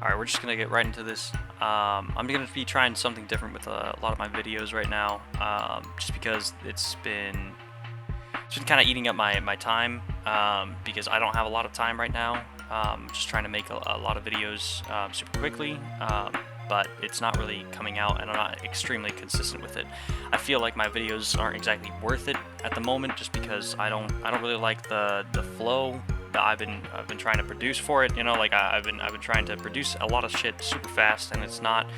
Alright, we're just gonna get right into this. I'm gonna be trying something different with a lot of my videos right now, just because it's been kind of eating up my time, because I don't have a lot of time right now. Just trying to make a lot of videos super quickly, but it's not really coming out, and I'm not extremely consistent with it. I feel like my videos aren't exactly worth it at the moment, just because I don't really like the flow that I've been trying to produce for it. Like I've been trying to produce a lot of shit super fast, and it's not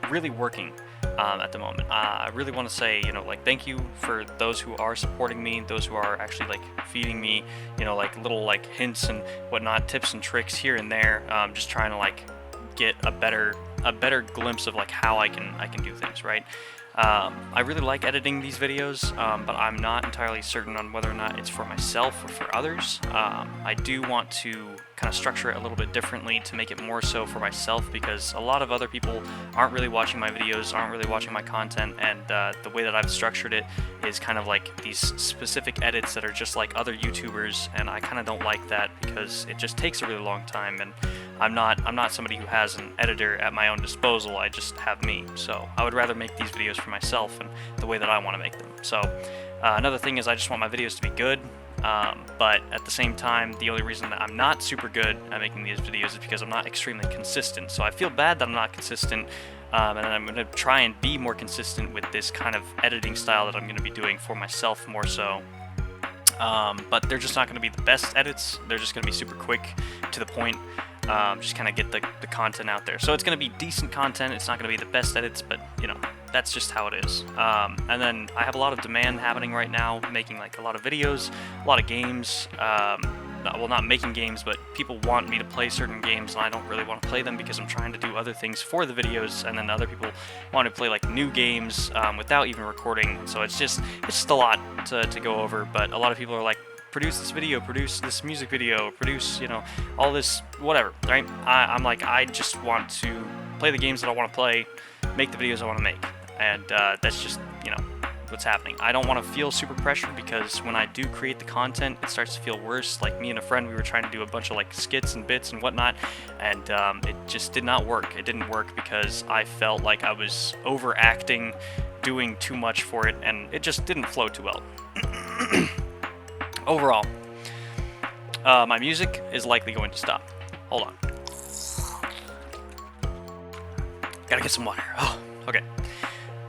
really working at the moment. I really want to say, like, thank you for those who are supporting me, those who are actually like feeding me, like little like hints and whatnot, tips and tricks here and there. Just trying to like get a better glimpse of like how I can do things right. I really like editing these videos, but I'm not entirely certain on whether or not it's for myself or for others. I do want to kind of structure it a little bit differently to make it more so for myself, because a lot of other people aren't really watching my videos, aren't really watching my content, and the way that I've structured it is kind of like these specific edits that are just like other YouTubers, and I kind of don't like that because it just takes a really long time, and I'm not somebody who has an editor at my own disposal. I just have me. So I would rather make these videos for myself and the way that I want to make them. So another thing is I just want my videos to be good. But at the same time, the only reason that I'm not super good at making these videos is because I'm not extremely consistent. So I feel bad that I'm not consistent, and I'm going to try and be more consistent with this kind of editing style that I'm going to be doing for myself more so. But they're just not going to be the best edits. They're just going to be super quick, to the point. Just kind of get the content out there. So it's going to be decent content. It's not going to be the best edits, but that's just how it is. And then I have a lot of demand happening right now, making like a lot of videos, a lot of games. Well, not making games, but people want me to play certain games, and I don't really want to play them because I'm trying to do other things for the videos. And then other people want to play like new games without even recording. So it's just a lot to go over. But a lot of people are like, produce this video, produce this music video, produce, all this, whatever, right? I'm like, I just want to play the games that I want to play, make the videos I want to make, and that's just, what's happening. I don't want to feel super pressured, because when I do create the content, it starts to feel worse. Like me and a friend, we were trying to do a bunch of like skits and bits and whatnot, and it just did not work. It didn't work because I felt like I was overacting, doing too much for it, and it just didn't flow too well. Overall, my music is likely going to stop. Hold on. Gotta get some water. Oh, okay.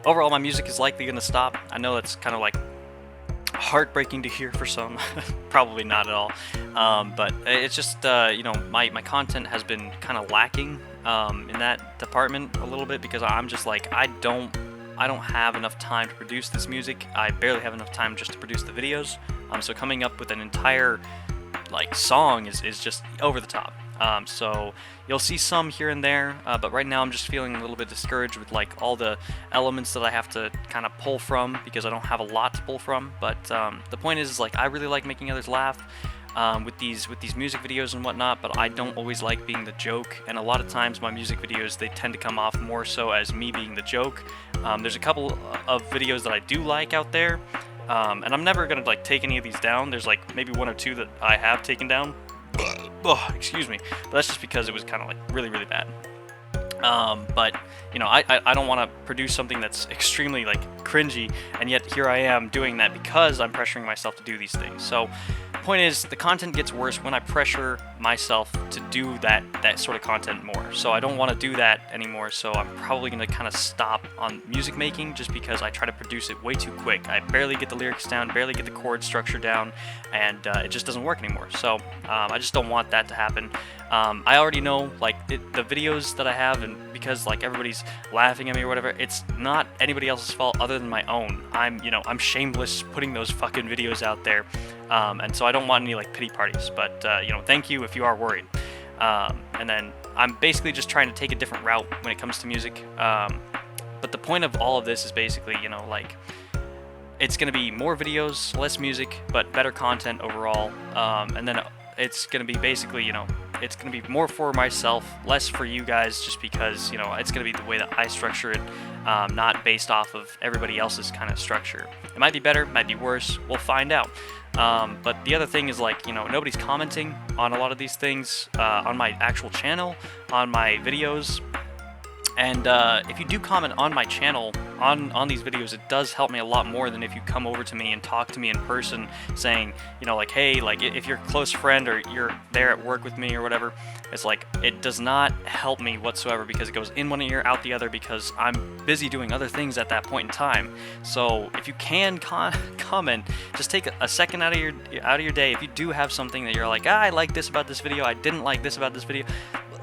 Overall, my music is likely going to stop. I know that's kind of like heartbreaking to hear for some. Probably not at all. But it's just, my content has been kind of lacking in that department a little bit, because I'm just like, I don't have enough time to produce this music. I barely have enough time just to produce the videos. So coming up with an entire like song is just over the top. So you'll see some here and there, but right now I'm just feeling a little bit discouraged with like all the elements that I have to kind of pull from, because I don't have a lot to pull from. But the point is like, I really like making others laugh with these music videos and whatnot, but I don't always like being the joke, and a lot of times my music videos, they tend to come off more so as me being the joke. There's a couple of videos that I do like out there, and I'm never gonna like take any of these down. There's like maybe one or two that I have taken down. Oh, excuse me, but that's just because it was kind of like really, really bad. But I don't want to produce something that's extremely like cringy, and yet here I am doing that because I'm pressuring myself to do these things. So point is, the content gets worse when I pressure myself to do that sort of content more. So I don't want to do that anymore. So I'm probably going to kind of stop on music making, just because I try to produce it way too quick. I barely get the lyrics down, barely get the chord structure down, and it just doesn't work anymore. So I just don't want that to happen. I already know like the videos that I have, and because like everybody's laughing at me or whatever, it's not anybody else's fault other than my own. I'm shameless putting those fucking videos out there. And so I don't want any like pity parties, but thank you if you are worried. And then I'm basically just trying to take a different route when it comes to music. But the point of all of this is basically, like, it's going to be more videos, less music, but better content overall. And then it's going to be basically, it's going to be more for myself, less for you guys, just because, it's going to be the way that I structure it, not based off of everybody else's kind of structure. It might be better, might be worse, we'll find out. But the other thing is, like, nobody's commenting on a lot of these things on my actual channel, on my videos. And if you do comment on my channel, on these videos, it does help me a lot more than if you come over to me and talk to me in person saying, like, hey, like, if you're a close friend or you're there at work with me or whatever, it's like, it does not help me whatsoever, because it goes in one ear, out the other, because I'm busy doing other things at that point in time. So if you can comment, just take a second out of your day. If you do have something that you're like, I like this about this video, I didn't like this about this video,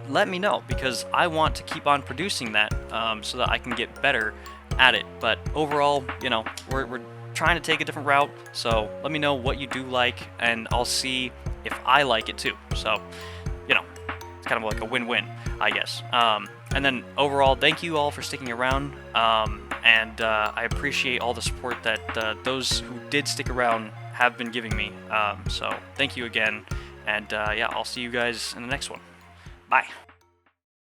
let me know, because I want to keep on producing that so that I can get better at it. But overall, we're trying to take a different route, so let me know what you do like, and I'll see if I like it too. So, it's kind of like a win-win, I guess. And then overall, thank you all for sticking around, and I appreciate all the support that those who did stick around have been giving me. So thank you again, and yeah, I'll see you guys in the next one. Bye.